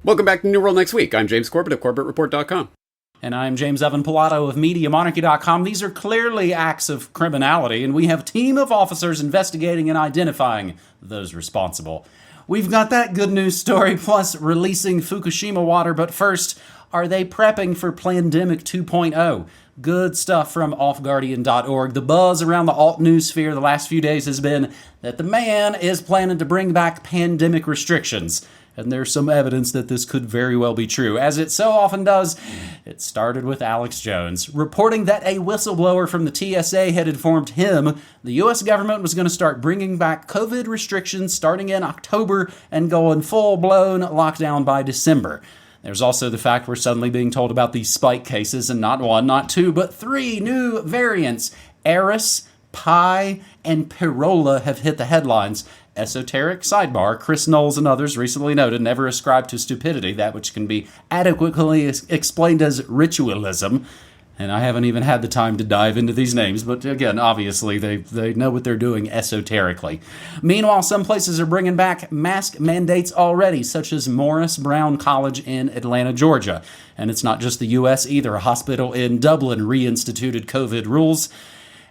Welcome back to New World Next Week. I'm James Corbett of CorbettReport.com. And I'm James Evan Pilato of MediaMonarchy.com. These are clearly acts of criminality, and we have a team of officers investigating and identifying those responsible. We've got that good news story, plus releasing Fukushima water, but first, are they prepping for Scamdemic 2.0? Good stuff from offguardian.org. The buzz around the alt news sphere the last few days has been that the man is planning to bring back pandemic restrictions. And there's some evidence that this could very well be true. As it so often does, it started with Alex Jones, reporting that a whistleblower from the TSA had informed him the U.S. government was going to start bringing back COVID restrictions starting in October and going full-blown lockdown by December. There's also the fact we're suddenly being told about these spike cases, and not one, not two, but three new variants. Eris, Pi, and Pirola have hit the headlines. Esoteric sidebar, Chris Knowles and others recently noted, never ascribe to stupidity, that which can be adequately explained as ritualism. And I haven't even had the time to dive into these names, but again, obviously, they know what they're doing esoterically. Meanwhile, some places are bringing back mask mandates already, such as Morris Brown College in Atlanta, Georgia. And it's not just the U.S. either. A hospital in Dublin reinstituted COVID rules.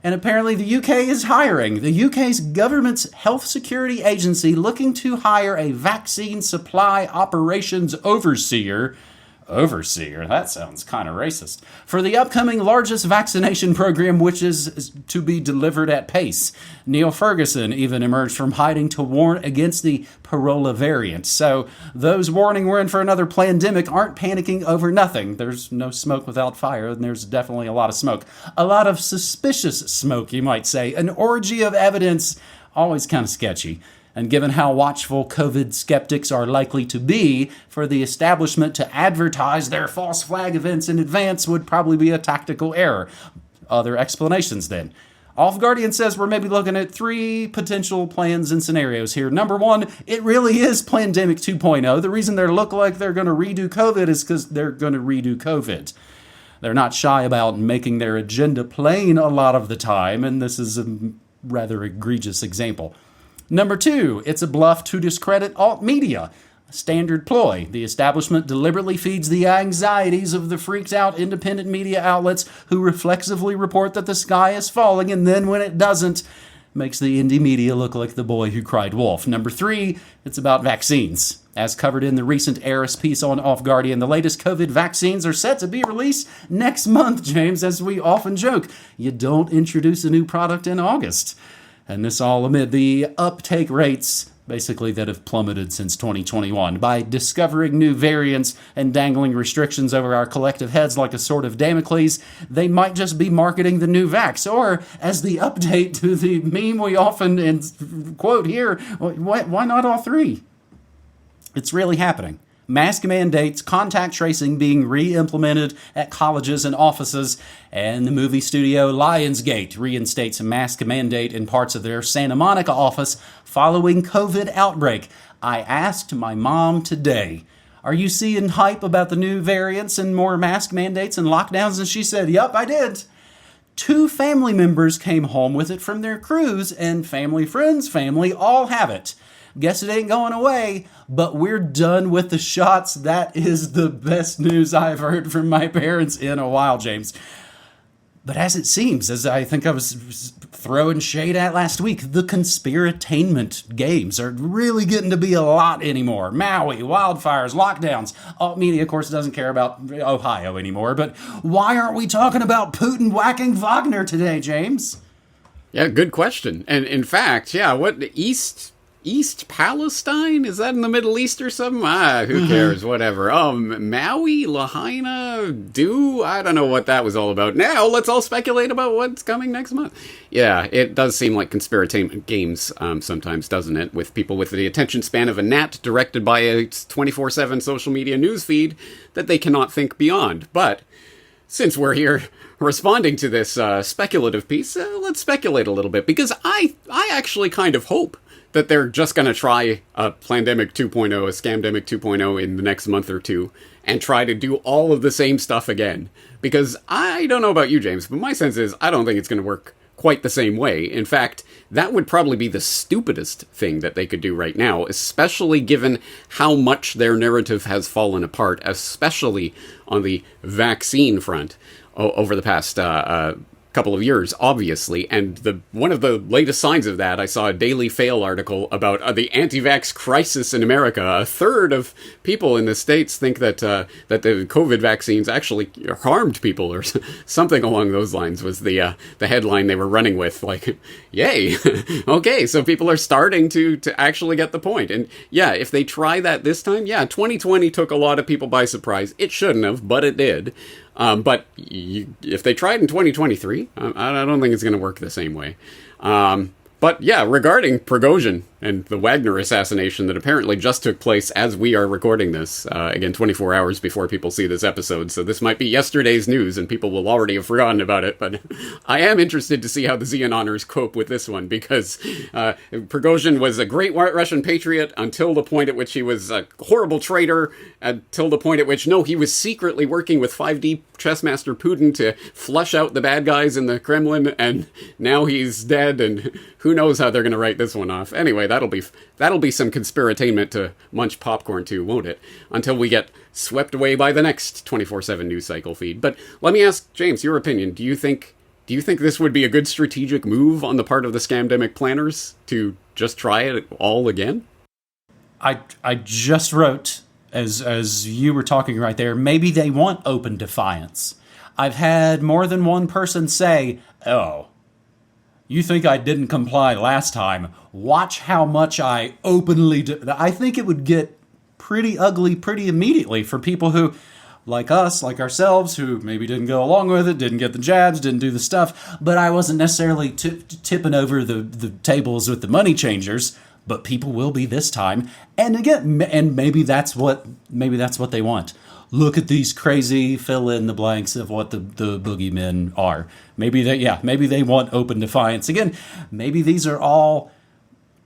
And apparently the UK is hiring. The UK's government's health security agency looking to hire a vaccine supply operations overseer. Overseer? That sounds kind of racist. For the upcoming largest vaccination program, which is to be delivered at pace. Neil Ferguson even emerged from hiding to warn against the Pirola variant. So those warning we're in for another pandemic aren't panicking over nothing. There's no smoke without fire, and there's definitely a lot of smoke. A lot of suspicious smoke, you might say. An orgy of evidence, always kind of sketchy. And given how watchful COVID skeptics are likely to be, for the establishment to advertise their false flag events in advance would probably be a tactical error. Other explanations then. Off Guardian says we're maybe looking at three potential plans and scenarios here. Number one, it really is Scamdemic 2.0. The reason they look like they're going to redo COVID is because they're going to redo COVID. They're not shy about making their agenda plain a lot of the time, and this is a rather egregious example. Number two, it's a bluff to discredit alt media. A standard ploy. The establishment deliberately feeds the anxieties of the freaked out independent media outlets who reflexively report that the sky is falling, and then when it doesn't, makes the indie media look like the boy who cried wolf. Number three, it's about vaccines. As covered in the recent Eris piece on Off Guardian, the latest COVID vaccines are set to be released next month, James, as we often joke. You don't introduce a new product in August. And this all amid the uptake rates, basically, that have plummeted since 2021. By discovering new variants and dangling restrictions over our collective heads like a sword of Damocles, they might just be marketing the new vax. Or, as the update to the meme we often quote here, why not all three? It's really happening. Mask mandates, contact tracing being re-implemented at colleges and offices, and the movie studio Lionsgate reinstates a mask mandate in parts of their Santa Monica office following COVID outbreak. I asked my mom today, are you seeing hype about the new variants and more mask mandates and lockdowns? And she said, yup, I did. 2 family members came home with it from their cruise, and friends, family all have it. Guess it ain't going away, but we're done with the shots. That is the best news I've heard from my parents in a while, James. But as it seems, as I think I was throwing shade at last week, the conspiratainment games are really getting to be a lot anymore. Maui, wildfires, lockdowns. Alt media, of course, doesn't care about Ohio anymore, but why aren't we talking about Putin whacking Wagner today, James? Yeah, good question. And in fact, what East Palestine? Is that in the Middle East or something? Who cares? Whatever. Maui, Lahaina, I don't know what that was all about. Now, let's all speculate about what's coming next month. Yeah, it does seem like conspiratainment games sometimes, doesn't it? With people with the attention span of a gnat directed by a 24/7 social media newsfeed that they cannot think beyond. But since we're here responding to this speculative piece, let's speculate a little bit, because I actually kind of hope that they're just going to try a Scamdemic 2.0, a Scamdemic 2.0 in the next month or two, and try to do all of the same stuff again. Because I don't know about you, James, but my sense is I don't think it's going to work quite the same way. In fact, that would probably be the stupidest thing that they could do right now, especially given how much their narrative has fallen apart, especially on the vaccine front over the past couple of years, obviously. And one of the latest signs of that, I saw a Daily Fail article about the anti-vax crisis in America. A third of people in the States think that the COVID vaccines actually harmed people, or something along those lines was the headline they were running with. Like, yay, okay, so people are starting to actually get the point. And yeah, if they try that this time, yeah, 2020 took a lot of people by surprise. It shouldn't have, but it did. But if they tried in 2023, I don't think it's going to work the same way. But yeah, regarding Prigozhin and the Wagner assassination that apparently just took place as we are recording this, again, 24 hours before people see this episode, so this might be yesterday's news and people will already have forgotten about it, but I am interested to see how the Xenoners cope with this one, because Prigozhin was a great Russian patriot until the point at which he was a horrible traitor, until the point at which, no, he was secretly working with 5D chess master Putin to flush out the bad guys in the Kremlin, and now he's dead, and who knows how they're going to write this one off. Anyway, that'll be some conspiratainment to munch popcorn to, won't it? Until we get swept away by the next 24/7 news cycle feed. But let me ask James your opinion. Do you think this would be a good strategic move on the part of the Scamdemic planners to just try it all again? I just wrote, as you were talking right there, maybe they want open defiance. I've had more than one person say, "Oh, you think I didn't comply last time? Watch how much I openly do." I think it would get pretty ugly pretty immediately for people who, like us, like ourselves, who maybe didn't go along with it, didn't get the jabs, didn't do the stuff, but I wasn't necessarily tipping over the tables with the money changers, but people will be this time. And again, and maybe that's what they want. Look at these crazy fill in the blanks of what the boogeymen are. Maybe they want open defiance. Again, maybe these are all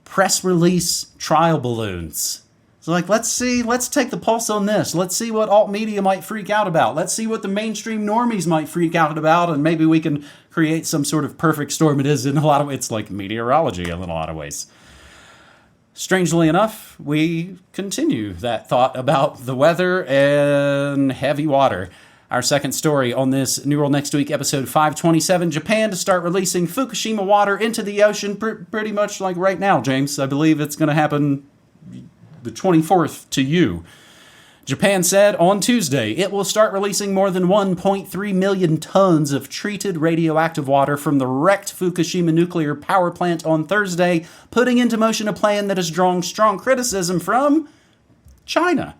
press release trial balloons. So like, let's take the pulse on this. Let's see what alt media might freak out about. Let's see what the mainstream normies might freak out about, and maybe we can create some sort of perfect storm. It is in a lot of ways. It's like meteorology in a lot of ways. Strangely enough, we continue that thought about the weather and heavy water. Our second story on this New World Next Week, episode 527, Japan to start releasing Fukushima water into the ocean pretty much like right now, James. I believe it's going to happen the 24th to you. Japan said on Tuesday it will start releasing more than 1.3 million tons of treated radioactive water from the wrecked Fukushima nuclear power plant on Thursday, putting into motion a plan that has drawn strong criticism from China.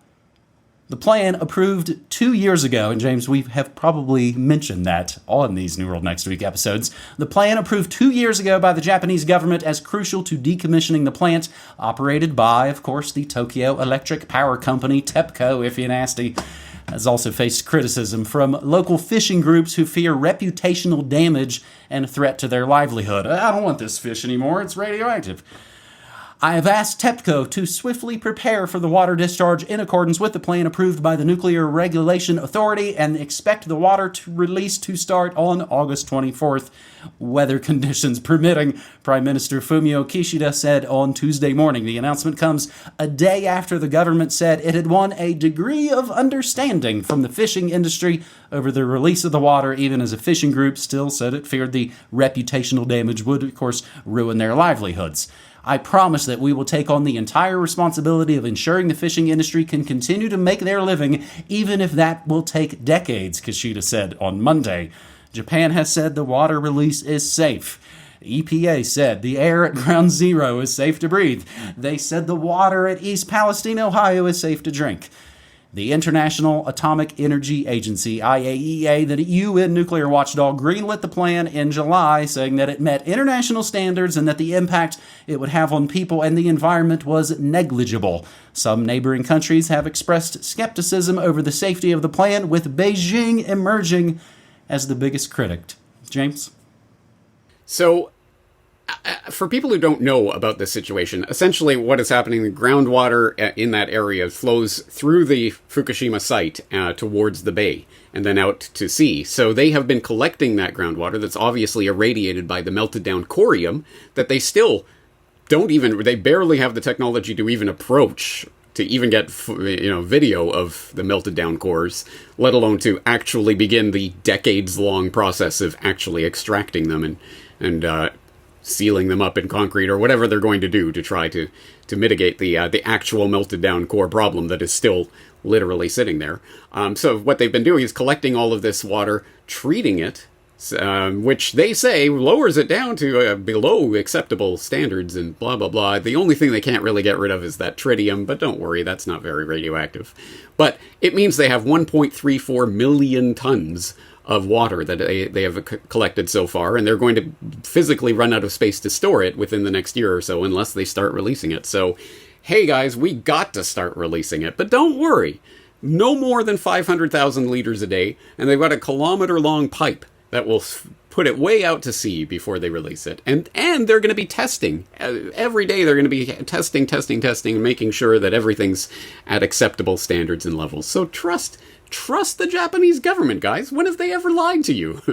The plan approved 2 years ago, and James, we have probably mentioned that on these New World Next Week episodes. The plan approved 2 years ago by the Japanese government as crucial to decommissioning the plant, operated by, of course, the Tokyo Electric Power Company, TEPCO, if you're nasty, has also faced criticism from local fishing groups who fear reputational damage and a threat to their livelihood. I don't want this fish anymore, it's radioactive. I have asked TEPCO to swiftly prepare for the water discharge in accordance with the plan approved by the Nuclear Regulation Authority and expect the water release to start on August 24th, weather conditions permitting, Prime Minister Fumio Kishida said on Tuesday morning. The announcement comes a day after the government said it had won a degree of understanding from the fishing industry over the release of the water, even as a fishing group still said it feared the reputational damage would, of course, ruin their livelihoods. I promise that we will take on the entire responsibility of ensuring the fishing industry can continue to make their living, even if that will take decades, Kishida said on Monday. Japan has said the water release is safe. EPA said the air at Ground Zero is safe to breathe. They said the water at East Palestine, Ohio is safe to drink. The International Atomic Energy Agency, IAEA, the UN nuclear watchdog, greenlit the plan in July, saying that it met international standards and that the impact it would have on people and the environment was negligible. Some neighboring countries have expressed skepticism over the safety of the plan, with Beijing emerging as the biggest critic. James? So, for people who don't know about this situation, essentially what is happening, the groundwater in that area flows through the Fukushima site towards the bay and then out to sea. So they have been collecting that groundwater that's obviously irradiated by the melted down corium that they still they barely have the technology to even approach, to even get video of the melted down cores, let alone to actually begin the decades-long process of actually extracting them and sealing them up in concrete or whatever they're going to do to try to mitigate the actual melted down core problem that is still literally sitting there. So what they've been doing is collecting all of this water, treating it, which they say lowers it down to below acceptable standards and blah, blah, blah. The only thing they can't really get rid of is that tritium, but don't worry, that's not very radioactive. But it means they have 1.34 million tons of water that they have collected so far, and they're going to physically run out of space to store it within the next year or so unless they start releasing it. So, hey guys, we got to start releasing it, but don't worry. No more than 500,000 liters a day, and they've got a kilometer-long pipe that will put it way out to sea before they release it. And they're going to be testing. Every day they're going to be testing, making sure that everything's at acceptable standards and levels. So trust the Japanese government, guys. When have they ever lied to you?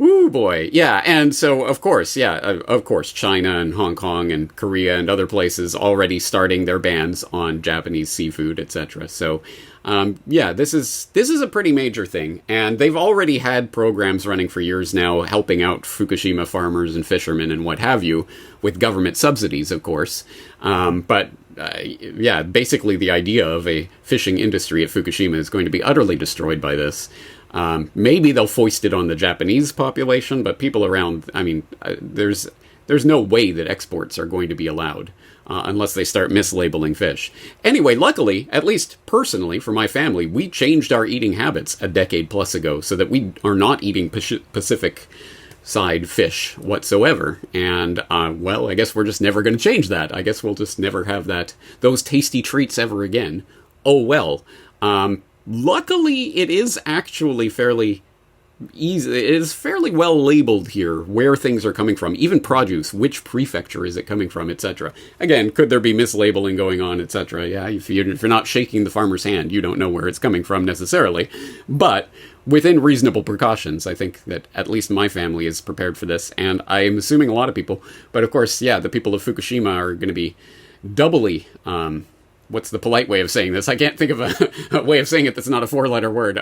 Ooh, boy. Yeah, and so, of course, China and Hong Kong and Korea and other places already starting their bans on Japanese seafood, etc. So, this is a pretty major thing, and they've already had programs running for years now helping out Fukushima farmers and fishermen and what have you with government subsidies, of course. Basically the idea of a fishing industry at Fukushima is going to be utterly destroyed by this. Maybe they'll foist it on the Japanese population, but people around, there's no way that exports are going to be allowed unless they start mislabeling fish. Anyway, luckily, at least personally for my family, we changed our eating habits a decade plus ago so that we are not eating Pacific side fish whatsoever. And, I guess we're just never going to change that. I guess we'll just never have those tasty treats ever again. Oh, well. Luckily, it is actually fairly easy. It is fairly well labeled here where things are coming from. Even produce, which prefecture is it coming from, etc. Again, could there be mislabeling going on, etc.? Yeah, if you're not shaking the farmer's hand, you don't know where it's coming from necessarily. But within reasonable precautions, I think that at least my family is prepared for this, and I'm assuming a lot of people. But of course, the people of Fukushima are going to be doubly what's the polite way of saying this? I can't think of a way of saying it that's not a four-letter word.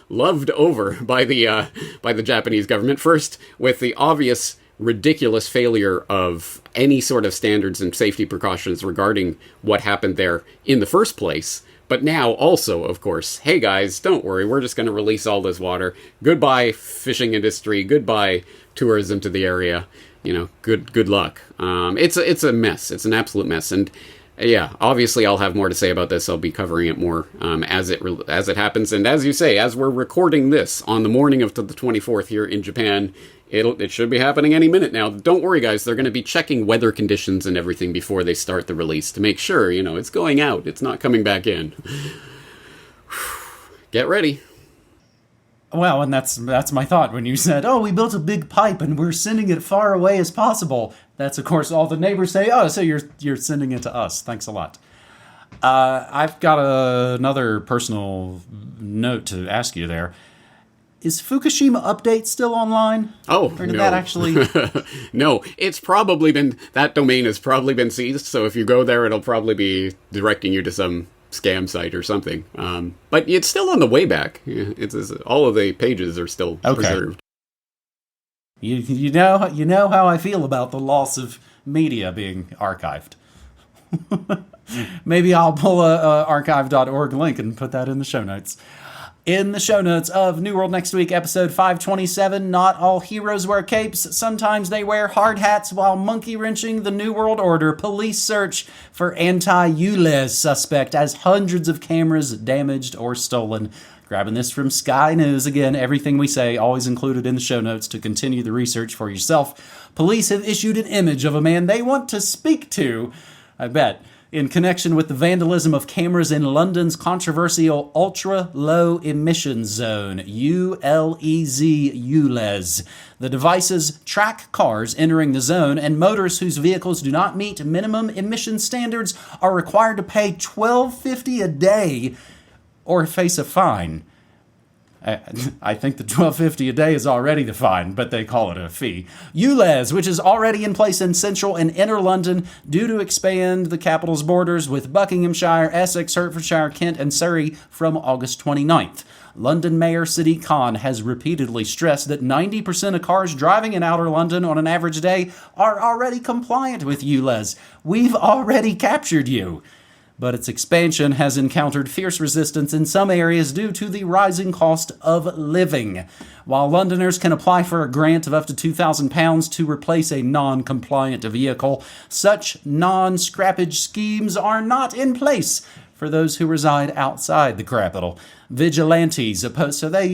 Loved over by the Japanese government. First, with the obvious, ridiculous failure of any sort of standards and safety precautions regarding what happened there in the first place. But now also, of course, hey guys, don't worry, we're just going to release all this water. Goodbye, fishing industry. Goodbye, tourism to the area. Good luck. It's a mess. It's an absolute mess. And yeah, obviously I'll have more to say about this. I'll be covering it more as it happens. And as you say, as we're recording this on the morning of the 24th here in Japan, it should be happening any minute now. Don't worry, guys. They're going to be checking weather conditions and everything before they start the release to make sure, it's going out. It's not coming back in. Get ready. Well, and that's my thought when you said, oh, we built a big pipe and we're sending it far away as possible. That's, of course, all the neighbors say, oh, so you're sending it to us. Thanks a lot. I've got another personal note to ask you there. Is Fukushima Update still online? Oh, or did that actually... No, that domain has probably been seized, so if you go there, it'll probably be directing you to some scam site or something. But it's still on the way back. It's all of the pages are still preserved. You know how I feel about the loss of media being archived. Maybe I'll pull a archive.org link and put that in the show notes. In the show notes of New World Next Week, episode 527, not all heroes wear capes. Sometimes they wear hard hats while monkey-wrenching the New World Order. Police search for anti-ULEZ suspect as hundreds of cameras damaged or stolen. Grabbing this from Sky News. Again, everything we say always included in the show notes to continue the research for yourself. Police have issued an image of a man they want to speak to, I bet, in connection with the vandalism of cameras in London's controversial ultra-low emission zone, ULEZ. The devices track cars entering the zone, and motorists whose vehicles do not meet minimum emission standards are required to pay $12.50 a day or face a fine. I think the $12.50 a day is already the fine, but they call it a fee. ULEZ, which is already in place in central and inner London, due to expand the capital's borders with Buckinghamshire, Essex, Hertfordshire, Kent, and Surrey from August 29th. London Mayor Sadiq Khan has repeatedly stressed that 90% of cars driving in outer London on an average day are already compliant with ULEZ. We've already captured you. But its expansion has encountered fierce resistance in some areas due to the rising cost of living. While Londoners can apply for a grant of up to £2,000 to replace a non-compliant vehicle, such non-scrappage schemes are not in place for those who reside outside the capital. Vigilantes opposed to the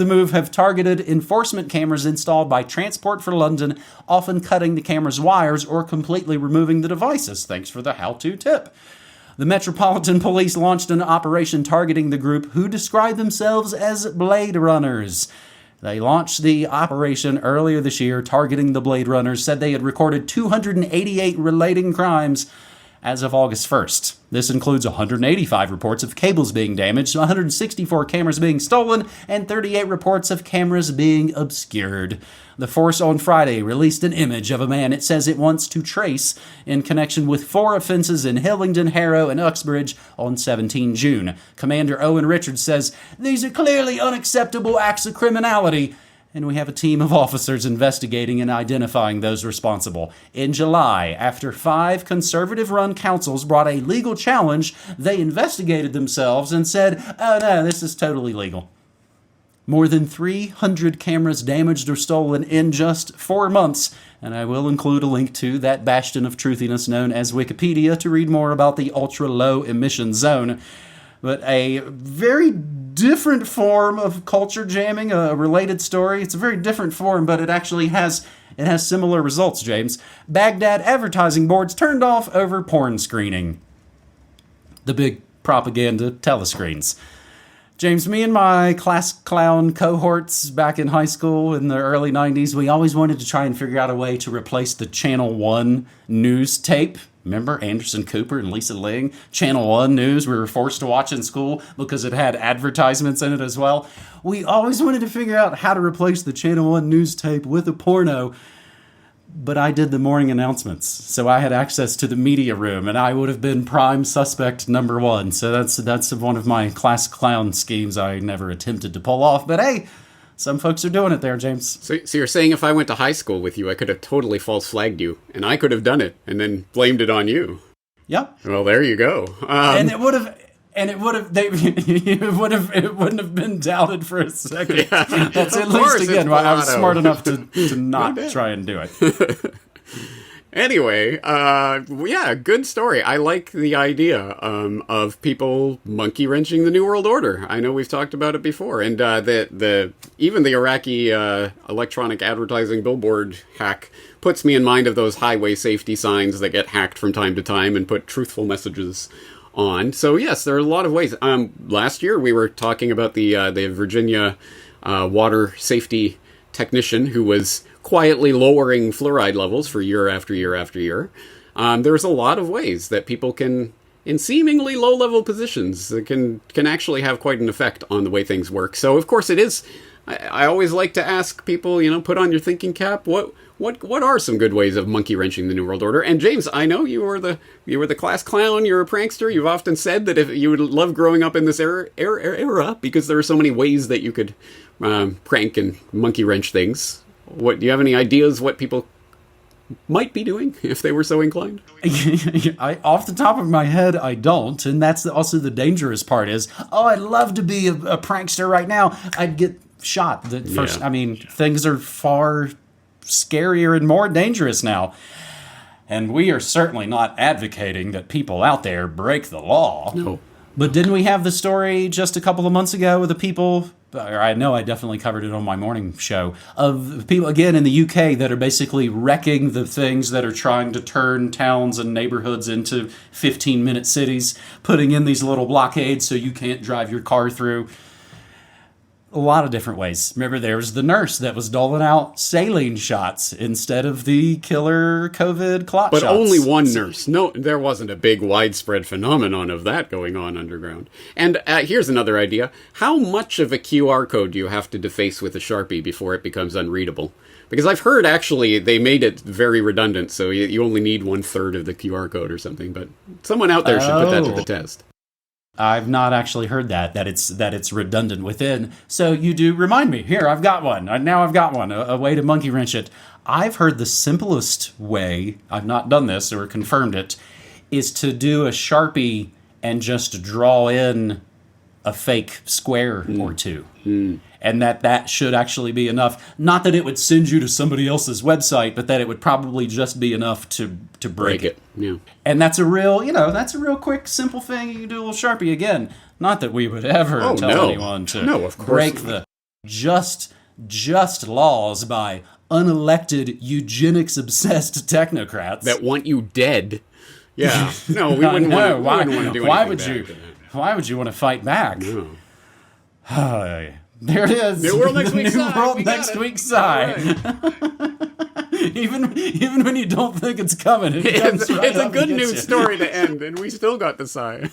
move have targeted enforcement cameras installed by Transport for London, often cutting the camera's wires or completely removing the devices. Thanks for the how-to tip. The Metropolitan Police launched an operation targeting the group, who describe themselves as Blade Runners. They launched the operation earlier this year, targeting the Blade Runners, said they had recorded 288 relating crimes as of August 1st. This includes 185 reports of cables being damaged, 164 cameras being stolen, and 38 reports of cameras being obscured. The force on Friday released an image of a man it says it wants to trace in connection with 4 offenses in Hillingdon, Harrow, and Uxbridge on 17 June. Commander Owen Richards says, "These are clearly unacceptable acts of criminality, and we have a team of officers investigating and identifying those responsible." In July, after 5 conservative-run councils brought a legal challenge, they investigated themselves and said, "Oh no, this is totally legal." More than 300 cameras damaged or stolen in just 4 months, and I will include a link to that bastion of truthiness known as Wikipedia to read more about the ultra-low emission zone. But a very different form of culture jamming, a related story. It's a very different form, but it actually has similar results, James. Baghdad advertising boards turned off over porn screening. The big propaganda telescreens. James, me and my class clown cohorts back in high school in the early 90s, we always wanted to try and figure out a way to replace the Channel 1 news tape. Remember Anderson Cooper and Lisa Ling? Channel 1 news we were forced to watch in school because it had advertisements in it as well. We always wanted to figure out how to replace the Channel 1 news tape with a porno, but I did the morning announcements, so I had access to the media room, and I would have been prime suspect number 1. So that's one of my class clown schemes I never attempted to pull off. But hey, some folks are doing it there, James. So you're saying if I went to high school with you, I could have totally false flagged you, and I could have done it, and then blamed it on you. Yep. Well, there you go. It wouldn't have been doubted for a second. Yeah, That's at least again why I was smart enough to not try and do it. Anyway, yeah, good story. I like the idea of people monkey wrenching the New World Order. I know we've talked about it before, and even the Iraqi electronic advertising billboard hack puts me in mind of those highway safety signs that get hacked from time to time and put truthful messages on. So yes, there are a lot of ways. Last year we were talking about the Virginia water safety technician who was quietly lowering fluoride levels for year after year after year. There's a lot of ways that people can, in seemingly low-level positions, that can actually have quite an effect on the way things work. So, of course, it is. I always like to ask people, put on your thinking cap. What are some good ways of monkey wrenching the New World Order? And James, I know you were the class clown. You're a prankster. You've often said that if you would love growing up in this era because there are so many ways that you could prank and monkey wrench things. Do you have any ideas what people might be doing if they were so inclined? Off the top of my head, I don't, and that's also the dangerous part. Is I'd love to be a prankster right now. I'd get shot. Things are far scarier and more dangerous now, and we are certainly not advocating that people out there break the law. No. But didn't we have the story just a couple of months ago with the people or I know I definitely covered it on my morning show, of people, again, in the UK that are basically wrecking the things that are trying to turn towns and neighborhoods into 15-minute cities, putting in these little blockades so you can't drive your car through. A lot of different ways. Remember, there was the nurse that was doling out saline shots instead of the killer COVID clot shots. But only one nurse. No, there wasn't a big widespread phenomenon of that going on underground. And here's another idea. How much of a QR code do you have to deface with a Sharpie before it becomes unreadable? Because I've heard, actually, they made it very redundant, so you only need 1/3 of the QR code or something. But someone out there should put that to the test. I've not actually heard that it's redundant within. So you do remind me. Here, I've got one. Now I've got one. A way to monkey wrench it. I've heard the simplest way, I've not done this or confirmed it, is to do a Sharpie and just draw in a fake square or two. And that should actually be enough. Not that it would send you to somebody else's website, but that it would probably just be enough to break it. Yeah. And that's a real quick, simple thing. You can do a little Sharpie again. Not that we would ever tell anyone to break the just laws by unelected eugenics-obsessed technocrats. That want you dead. Yeah. No, we wouldn't want to do anything. Why would you want to fight back? No. There it is. New World Next Week New Sigh. World Next Week Sigh. Right. Even when you don't think it's coming, it's a good news story to end, and we still got the sigh.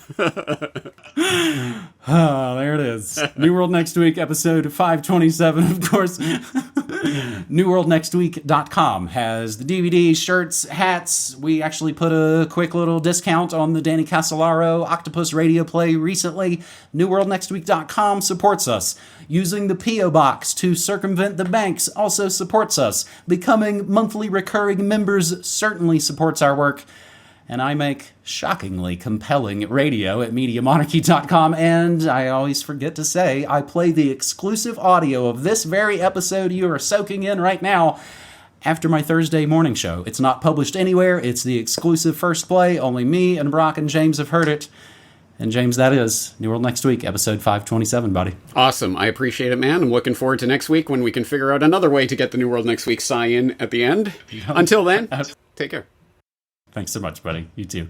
There it is. New World Next Week, episode 527, of course. NewWorldNextWeek.com has the DVD, shirts, hats. We actually put a quick little discount on the Danny Casolaro Octopus radio play recently. NewWorldNextWeek.com supports us. Using the P.O. Box to circumvent the banks also supports us. Becoming monthly recurring members certainly supports our work. And I make shockingly compelling radio at MediaMonarchy.com. And I always forget to say, I play the exclusive audio of this very episode you are soaking in right now after my Thursday morning show. It's not published anywhere. It's the exclusive first play. Only me and Brock and James have heard it. And James, that is New World Next Week, episode 527, buddy. Awesome. I appreciate it, man. I'm looking forward to next week when we can figure out another way to get the New World Next Week sign in at the end. Until then, take care. Thanks so much, buddy. You too.